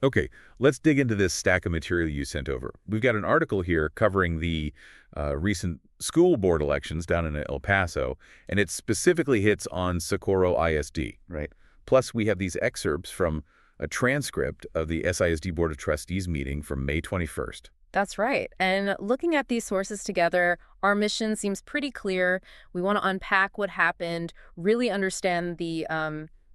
Okay, let's dig into this stack of material you sent over. We've got an article here covering the recent school board elections down in El Paso, and it specifically hits on Socorro ISD. Right. Plus, we have these excerpts from a transcript of the SISD Board of Trustees meeting from May 21st. That's right. And looking at these sources together, our mission seems pretty clear. We want to unpack what happened, really understand the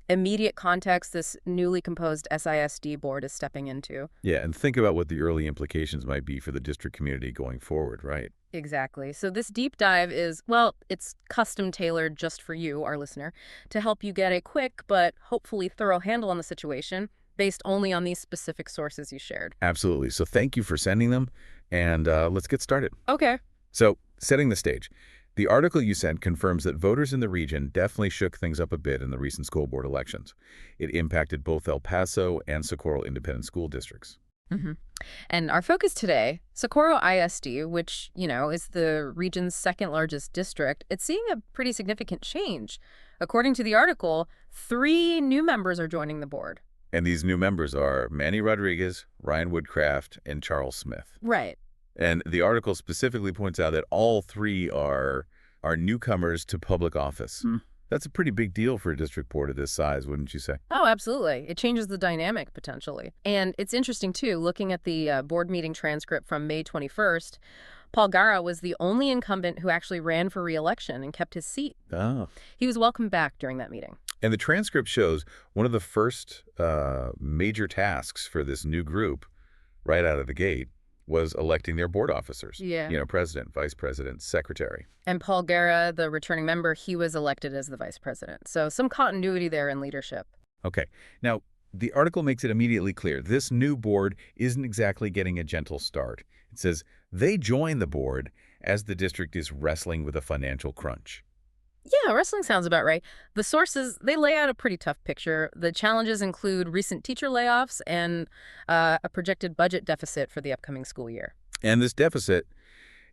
immediate context this newly composed SISD board is stepping into. Yeah, and think about what the early implications might be for the district community going forward, right? Exactly. So this deep dive is, well, it's custom tailored just for you, our listener, to help you get a quick but hopefully thorough handle on the situation based only on these specific sources you shared. Absolutely. So thank you for sending them, and let's get started. Okay. So, setting the stage. The article you sent confirms that voters in the region definitely shook things up a bit in the recent school board elections. It impacted both El Paso and Socorro independent school districts. hmm And our focus today, Socorro ISD, which, is the region's second largest district, it's seeing a pretty significant change. According to the article, 3 new members are joining the board. And these new members are Manny Rodriguez, Ryan Woodcraft, and Charles Smith. Right. And the article specifically points out that all 3 are newcomers to public office. That's a pretty big deal for a district board of this size, wouldn't you say? Oh, absolutely. It changes the dynamic, potentially. And it's interesting, too, looking at the board meeting transcript from May 21st, Paul Gara was the only incumbent who actually ran for re-election and kept his seat. Oh. He was welcomed back during that meeting. And the transcript shows one of the first major tasks for this new group right out of the gate was electing their board officers. Yeah. President, vice president, secretary. And Paul Gara, the returning member, he was elected as the vice president. So some continuity there in leadership. Okay. Now, the article makes it immediately clear this new board isn't exactly getting a gentle start. It says they join the board as the district is wrestling with a financial crunch. Yeah, wrestling sounds about right. The sources, they lay out a pretty tough picture. The challenges include recent teacher layoffs and a projected budget deficit for the upcoming school year. And this deficit,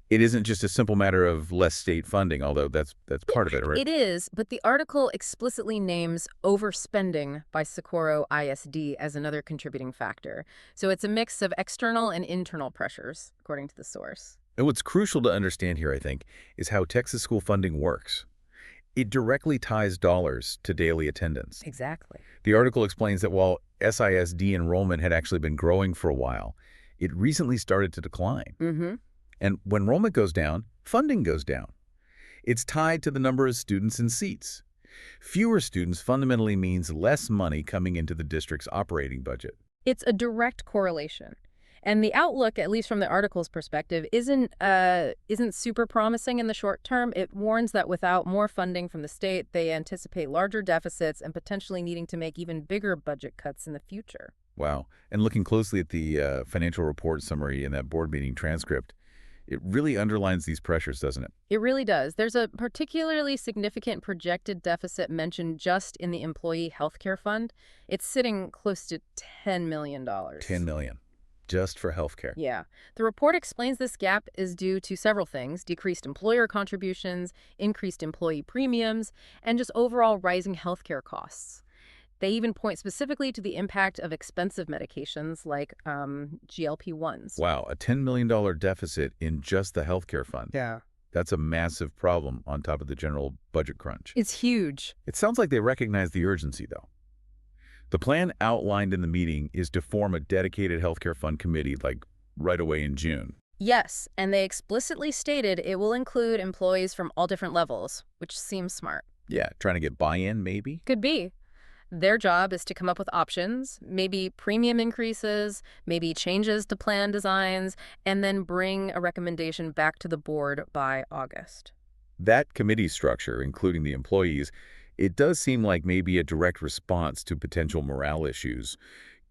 it isn't just a simple matter of less state funding, although that's part of it, right? It is, but the article explicitly names overspending by Socorro ISD as another contributing factor. So it's a mix of external and internal pressures, according to the source. And what's crucial to understand here, I think, is how Texas school funding works. It directly ties dollars to daily attendance. Exactly. The article explains that while SISD enrollment had actually been growing for a while, it recently started to decline. And when enrollment goes down, funding goes down. It's tied to the number of students and seats. Fewer students fundamentally means less money coming into the district's operating budget. It's a direct correlation. And the outlook, at least from the article's perspective, isn't super promising in the short term. It warns that without more funding from the state, they anticipate larger deficits and potentially needing to make even bigger budget cuts in the future. Wow. And looking closely at the financial report summary in that board meeting transcript, it really underlines these pressures, doesn't it? It really does. There's a particularly significant projected deficit mentioned just in the employee healthcare fund. It's sitting close to $10 million. $10 million. Just for healthcare. Yeah. The report explains this gap is due to several things: decreased employer contributions, increased employee premiums, and just overall rising healthcare costs. They even point specifically to the impact of expensive medications like GLP-1s. Wow, a $10 million deficit in just the healthcare fund. Yeah. That's a massive problem on top of the general budget crunch. It's huge. It sounds like they recognize the urgency, though. The plan outlined in the meeting is to form a dedicated healthcare fund committee, like right away in June. Yes, and they explicitly stated it will include employees from all different levels, which seems smart. Yeah, trying to get buy-in, maybe? Could be. Their job is to come up with options, maybe premium increases, maybe changes to plan designs, and then bring a recommendation back to the board by August. That committee structure, including the employees, it does seem like maybe a direct response to potential morale issues,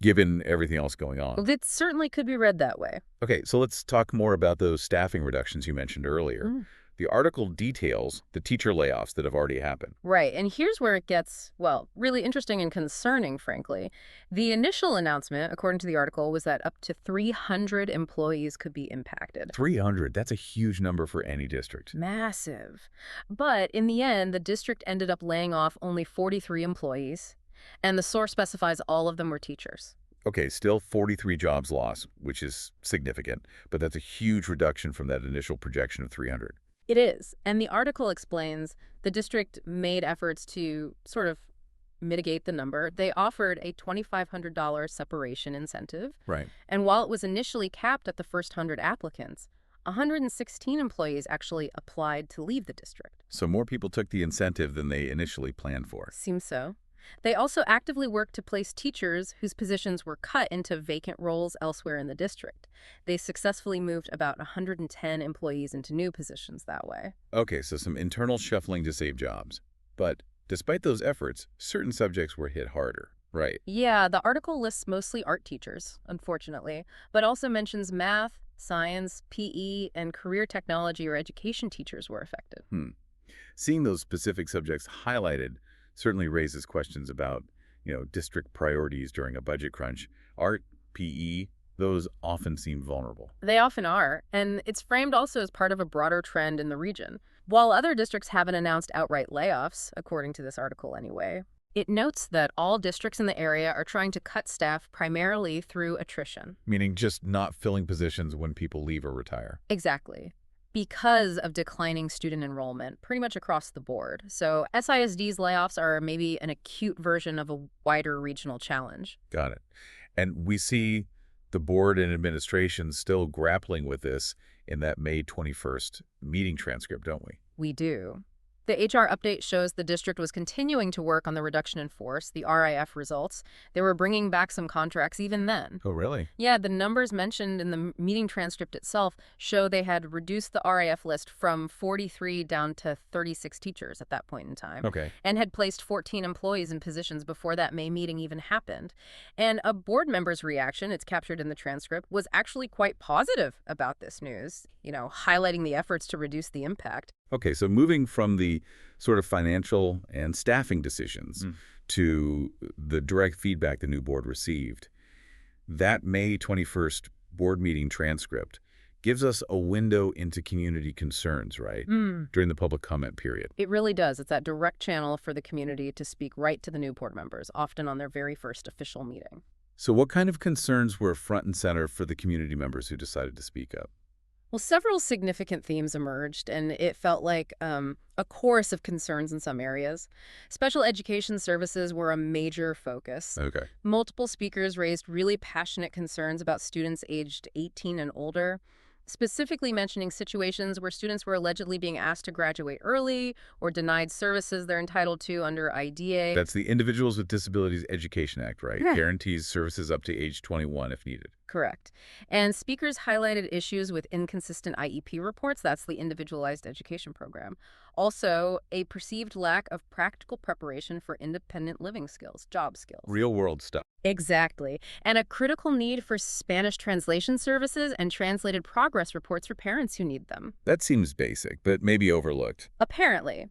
given everything else going on. It certainly could be read that way. Okay, so let's talk more about those staffing reductions you mentioned earlier. The article details the teacher layoffs that have already happened. Right, and here's where it gets, well, really interesting and concerning, frankly. The initial announcement, according to the article, was that up to 300 employees could be impacted. 300, that's a huge number for any district. Massive. But in the end, the district ended up laying off only 43 employees, and the source specifies all of them were teachers. Okay, still 43 jobs lost, which is significant, but that's a huge reduction from that initial projection of 300. It is. And the article explains the district made efforts to sort of mitigate the number. They offered a $2,500 separation incentive. Right. And while it was initially capped at the first 100 applicants, 116 employees actually applied to leave the district. So more people took the incentive than they initially planned for. Seems so. They also actively worked to place teachers whose positions were cut into vacant roles elsewhere in the district. They successfully moved about 110 employees into new positions that way. Okay, so some internal shuffling to save jobs. But despite those efforts, certain subjects were hit harder. Right. Yeah, the article lists mostly art teachers, unfortunately, but also mentions math, science, PE, and career technology or education teachers were affected. Seeing those specific subjects highlighted certainly raises questions about, district priorities during a budget crunch. Art, PE, those often seem vulnerable. They often are, and it's framed also as part of a broader trend in the region. While other districts haven't announced outright layoffs, according to this article anyway, it notes that all districts in the area are trying to cut staff primarily through attrition. Meaning just not filling positions when people leave or retire. Exactly. Because of declining student enrollment pretty much across the board. So SISD's layoffs are maybe an acute version of a wider regional challenge. Got it. And we see the board and administration still grappling with this in that May 21st meeting transcript, don't we? We do. The HR update shows the district was continuing to work on the reduction in force, the RIF results. They were bringing back some contracts even then. Oh, really? Yeah, the numbers mentioned in the meeting transcript itself show they had reduced the RIF list from 43 down to 36 teachers at that point in time. Okay. And had placed 14 employees in positions before that May meeting even happened. And a board member's reaction, it's captured in the transcript, was actually quite positive about this news, highlighting the efforts to reduce the impact. Okay, so moving from the sort of financial and staffing decisions to the direct feedback the new board received, that May 21st board meeting transcript gives us a window into community concerns, right, during the public comment period. It really does. It's that direct channel for the community to speak right to the new board members, often on their very first official meeting. So what kind of concerns were front and center for the community members who decided to speak up? Well, several significant themes emerged, and it felt like a chorus of concerns in some areas. Special education services were a major focus. Okay. Multiple speakers raised really passionate concerns about students aged 18 and older, specifically mentioning situations where students were allegedly being asked to graduate early or denied services they're entitled to under IDEA. That's the Individuals with Disabilities Education Act, right? Yeah. Guarantees services up to age 21 if needed. Correct. And speakers highlighted issues with inconsistent IEP reports. That's the Individualized Education Program. Also, a perceived lack of practical preparation for independent living skills, job skills. Real world stuff. Exactly. And a critical need for Spanish translation services and translated progress reports for parents who need them. That seems basic, but maybe overlooked. Apparently.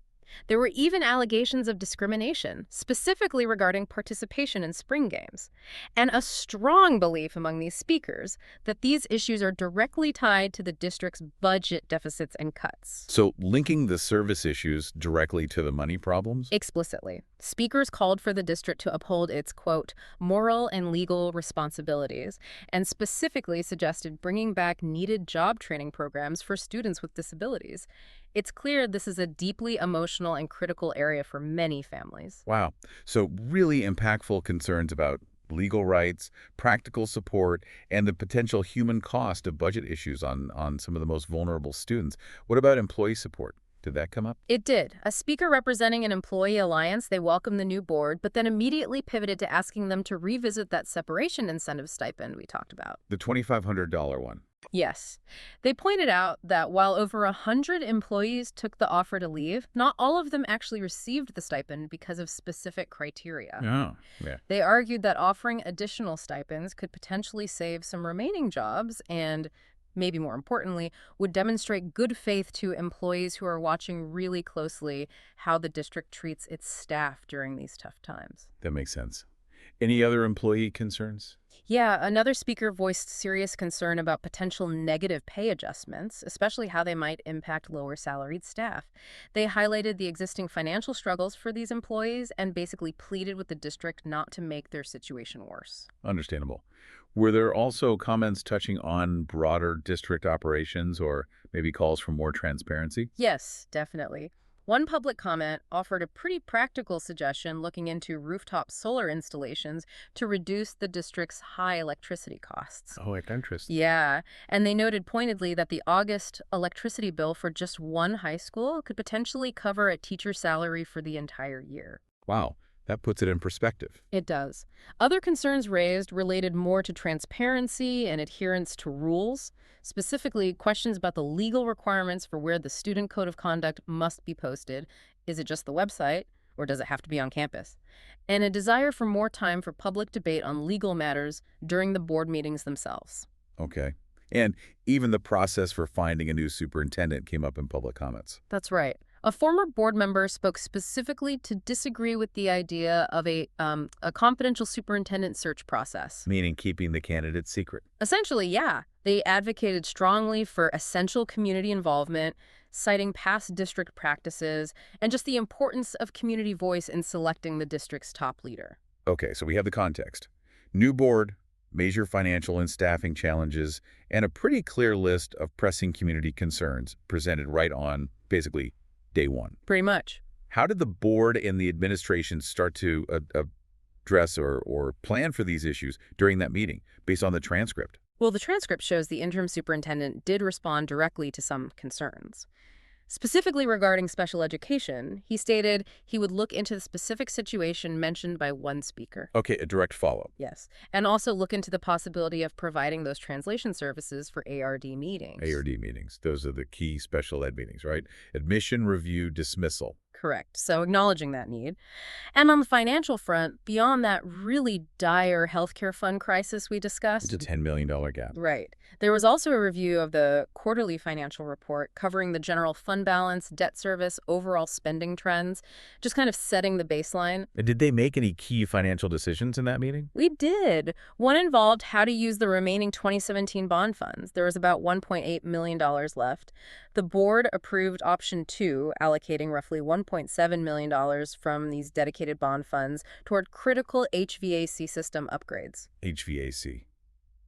There were even allegations of discrimination, specifically regarding participation in spring games, and a strong belief among these speakers that these issues are directly tied to the district's budget deficits and cuts. So linking the service issues directly to the money problems? Explicitly. Speakers called for the district to uphold its, quote, moral and legal responsibilities, and specifically suggested bringing back needed job training programs for students with disabilities. It's clear this is a deeply emotional and critical area for many families. Wow. So really impactful concerns about legal rights, practical support, and the potential human cost of budget issues on some of the most vulnerable students. What about employee support? Did that come up? It did. A speaker representing an employee alliance, they welcomed the new board, but then immediately pivoted to asking them to revisit that separation incentive stipend we talked about. The $2,500 one. Yes. They pointed out that while over 100 employees took the offer to leave, not all of them actually received the stipend because of specific criteria. Oh, yeah. They argued that offering additional stipends could potentially save some remaining jobs and, maybe more importantly, would demonstrate good faith to employees who are watching really closely how the district treats its staff during these tough times. That makes sense. Any other employee concerns? Yeah, another speaker voiced serious concern about potential negative pay adjustments, especially how they might impact lower salaried staff. They highlighted the existing financial struggles for these employees and basically pleaded with the district not to make their situation worse. Understandable. Were there also comments touching on broader district operations or maybe calls for more transparency? Yes, definitely. One public comment offered a pretty practical suggestion looking into rooftop solar installations to reduce the district's high electricity costs. Oh, interest. Yeah, and they noted pointedly that the August electricity bill for just one high school could potentially cover a teacher's salary for the entire year. Wow, that puts it in perspective. It does. Other concerns raised related more to transparency and adherence to rules, specifically questions about the legal requirements for where the student code of conduct must be posted. Is it just the website, or does it have to be on campus? And a desire for more time for public debate on legal matters during the board meetings themselves. Okay. And even the process for finding a new superintendent came up in public comments. That's right. A former board member spoke specifically to disagree with the idea of a confidential superintendent search process. Meaning keeping the candidate secret. Essentially, yeah. They advocated strongly for essential community involvement, citing past district practices, and just the importance of community voice in selecting the district's top leader. Okay, so we have the context. New board, major financial and staffing challenges, and a pretty clear list of pressing community concerns presented right on, basically, day one. Pretty much. How did the board and the administration start to address or plan for these issues during that meeting, based on the transcript? Well, the transcript shows the interim superintendent did respond directly to some concerns. Specifically regarding special education, he stated he would look into the specific situation mentioned by one speaker. Okay, a direct follow-up. Yes, and also look into the possibility of providing those translation services for ARD meetings. ARD meetings. Those are the key special ed meetings, right? Admission, review, dismissal. Correct. So acknowledging that need. And on the financial front, beyond that really dire healthcare fund crisis we discussed. It's a $10 million gap. Right. There was also a review of the quarterly financial report covering the general fund balance, debt service, overall spending trends, just kind of setting the baseline. And did they make any key financial decisions in that meeting? We did. One involved how to use the remaining 2017 bond funds. There was about $1.8 million left. The board approved option 2, allocating roughly $1.7 million from these dedicated bond funds toward critical HVAC system upgrades. HVAC.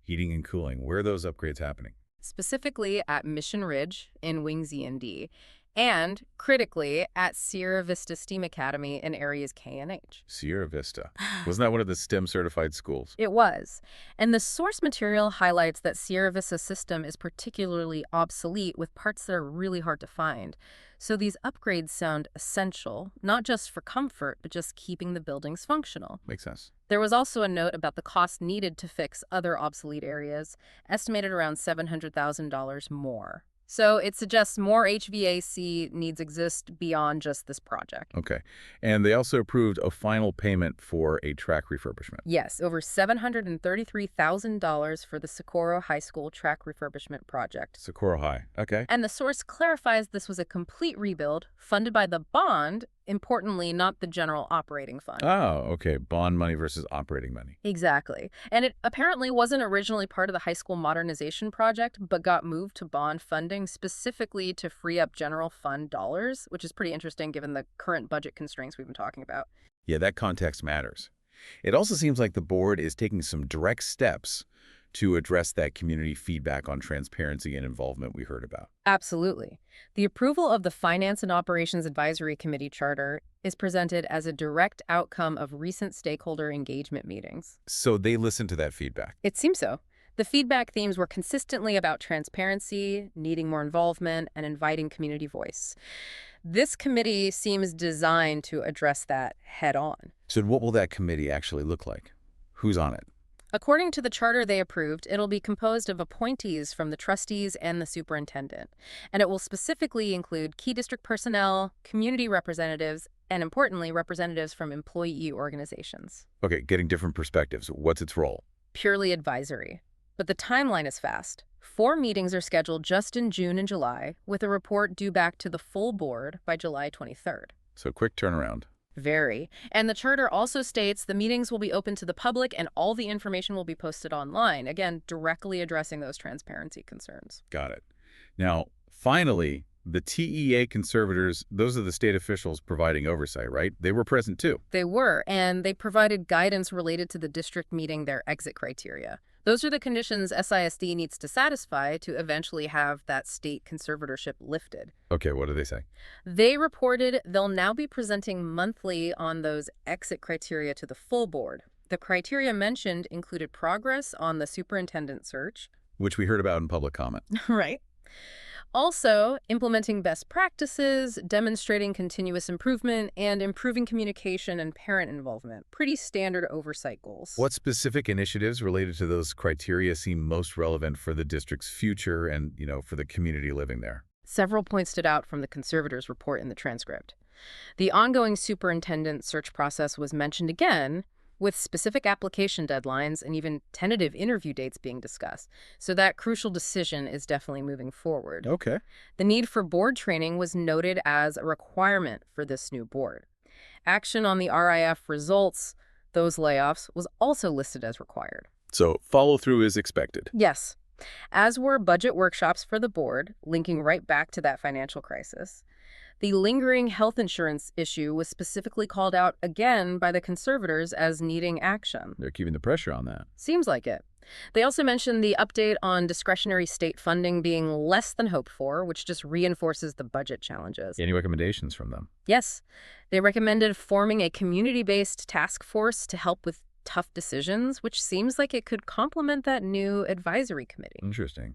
Heating and cooling. Where are those upgrades happening? Specifically at Mission Ridge in Wing Z&D, and critically at Sierra Vista STEAM Academy in areas K and H. Sierra Vista. Wasn't that one of the STEM certified schools? It was. And the source material highlights that Sierra Vista's system is particularly obsolete with parts that are really hard to find. So these upgrades sound essential, not just for comfort, but just keeping the buildings functional. Makes sense. There was also a note about the cost needed to fix other obsolete areas, estimated around $700,000 more. So it suggests more HVAC needs exist beyond just this project. Okay. And they also approved a final payment for a track refurbishment. Yes, over $733,000 for the Socorro High School track refurbishment project. Socorro High. Okay. And the source clarifies this was a complete rebuild funded by the bond, importantly, not the general operating fund. Oh, okay. Bond money versus operating money. Exactly. And it apparently wasn't originally part of the high school modernization project, but got moved to bond funding specifically to free up general fund dollars, which is pretty interesting given the current budget constraints we've been talking about. Yeah, that context matters. It also seems like the board is taking some direct steps to address that community feedback on transparency and involvement we heard about. Absolutely. The approval of the Finance and Operations Advisory Committee charter is presented as a direct outcome of recent stakeholder engagement meetings. So they listened to that feedback. It seems so. The feedback themes were consistently about transparency, needing more involvement, and inviting community voice. This committee seems designed to address that head on. So what will that committee actually look like? Who's on it? According to the charter they approved, it'll be composed of appointees from the trustees and the superintendent, and it will specifically include key district personnel, community representatives, and importantly, representatives from employee organizations. Okay, getting different perspectives. What's its role? Purely advisory. But the timeline is fast. 4 meetings are scheduled just in June and July, with a report due back to the full board by July 23rd. So quick turnaround. Very. And the charter also states the meetings will be open to the public and all the information will be posted online, again, directly addressing those transparency concerns. Got it. Now, finally, the TEA conservators, those are the state officials providing oversight, right? They were present too. They were, and they provided guidance related to the district meeting their exit criteria. Those are the conditions SISD needs to satisfy to eventually have that state conservatorship lifted. Okay, what do they say? They reported they'll now be presenting monthly on those exit criteria to the full board. The criteria mentioned included progress on the superintendent search. Which we heard about in public comment. Right. Also, implementing best practices, demonstrating continuous improvement, and improving communication and parent involvement. Pretty standard oversight goals. What specific initiatives related to those criteria seem most relevant for the district's future and, for the community living there? Several points stood out from the conservators' report in the transcript. The ongoing superintendent search process was mentioned again, with specific application deadlines and even tentative interview dates being discussed. So that crucial decision is definitely moving forward. Okay. The need for board training was noted as a requirement for this new board. Action on the RIF results, those layoffs, was also listed as required. So follow-through is expected. Yes, as were budget workshops for the board, linking right back to that financial crisis. The lingering health insurance issue was specifically called out again by the conservators as needing action. They're keeping the pressure on that. Seems like it. They also mentioned the update on discretionary state funding being less than hoped for, which just reinforces the budget challenges. Any recommendations from them? Yes. They recommended forming a community-based task force to help with tough decisions, which seems like it could complement that new advisory committee. Interesting.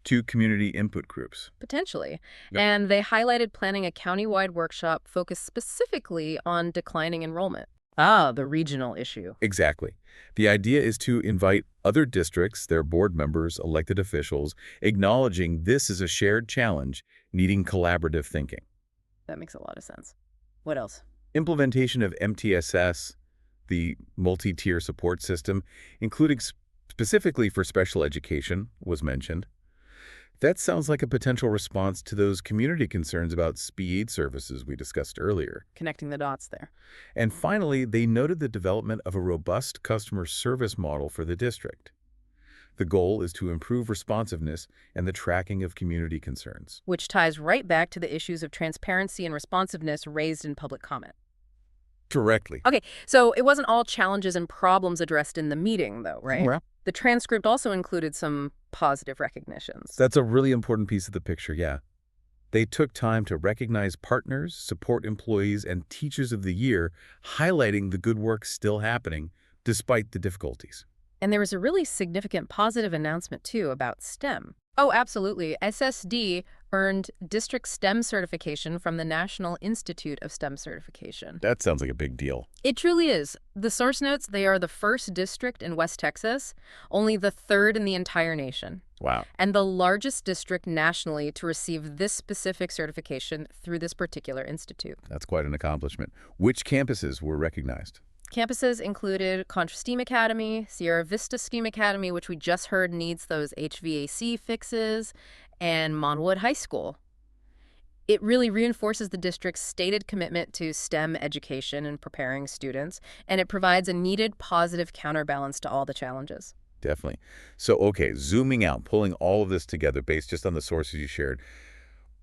2 community input groups. Potentially. Yep. And they highlighted planning a county-wide workshop focused specifically on declining enrollment. Ah, the regional issue. Exactly. The idea is to invite other districts, their board members, elected officials, acknowledging this is a shared challenge needing collaborative thinking. That makes a lot of sense. What else? Implementation of MTSS, the multi-tier support system, including specifically for special education, was mentioned. That sounds like a potential response to those community concerns about speed services we discussed earlier. Connecting the dots there. And finally, they noted the development of a robust customer service model for the district. The goal is to improve responsiveness and the tracking of community concerns. Which ties right back to the issues of transparency and responsiveness raised in public comment. Directly. Okay, so it wasn't all challenges and problems addressed in the meeting, though, right? Well, The transcript also included some positive recognitions. that's a really important piece of the picture, yeah. They took time to recognize partners, support employees, and teachers of the year, highlighting the good work still happening despite the difficulties. And there was a really significant positive announcement, too, about STEM. Oh, absolutely. SSD earned district STEM certification from the National Institute of STEM Certification. That sounds like a big deal. It truly is. The source notes, they are the first district in West Texas, only the third in the entire nation, Wow. and the largest district nationally to receive this specific certification through this particular institute. That's quite an accomplishment. Which campuses were recognized? Campuses included Contra STEAM Academy, Sierra Vista STEAM Academy, which we just heard needs those HVAC fixes, and Monwood High School. It really reinforces the district's stated commitment to STEM education and preparing students, and it provides a needed positive counterbalance to all the challenges. Definitely. So, okay, zooming out, pulling all of this together based just on the sources you shared,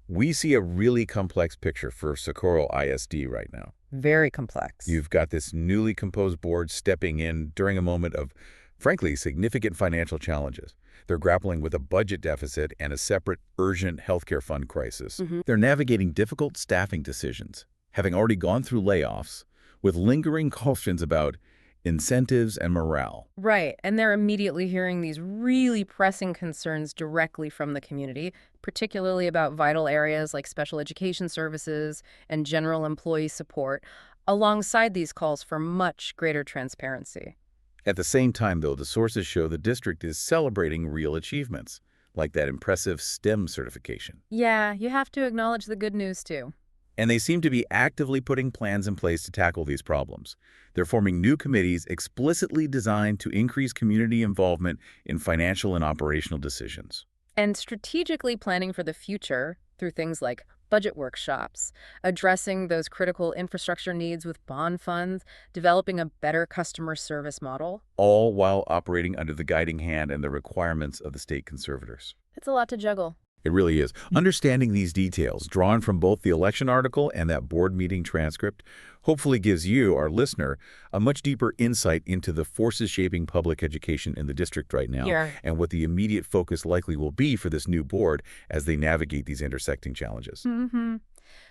we see a really complex picture for Socorro ISD right now. Very complex. You've got this newly composed board stepping in during a moment of, frankly, significant financial challenges. They're grappling with a budget deficit and a separate urgent healthcare fund crisis. They're navigating difficult staffing decisions, having already gone through layoffs, with lingering questions about incentives and morale. Right, and they're immediately hearing these really pressing concerns directly from the community, particularly about vital areas like special education services and general employee support, alongside these calls for much greater transparency. At the same time, though, the sources show the district is celebrating real achievements, like that impressive STEM certification. Yeah, you have to acknowledge the good news, too. And they seem to be actively putting plans in place to tackle these problems. They're forming new committees explicitly designed to increase community involvement in financial and operational decisions. And strategically planning for the future through things like budget workshops, addressing those critical infrastructure needs with bond funds, developing a better customer service model. All while operating under the guiding hand and the requirements of the state conservators. It's a lot to juggle. It really is. Understanding these details, drawn from both the election article and that board meeting transcript, hopefully gives you, our listener, a much deeper insight into the forces shaping public education in the district right now, and what the immediate focus likely will be for this new board as they navigate these intersecting challenges.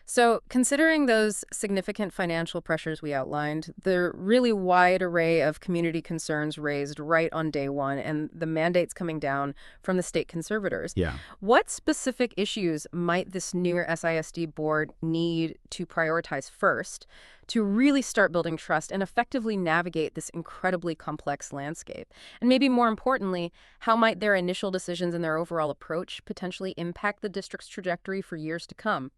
So, considering those significant financial pressures we outlined, the really wide array of community concerns raised right on day one, and the mandates coming down from the state conservators, what specific issues might this newer SISD board need to prioritize first to really start building trust and effectively navigate this incredibly complex landscape? And maybe more importantly, how might their initial decisions and their overall approach potentially impact the district's trajectory for years to come?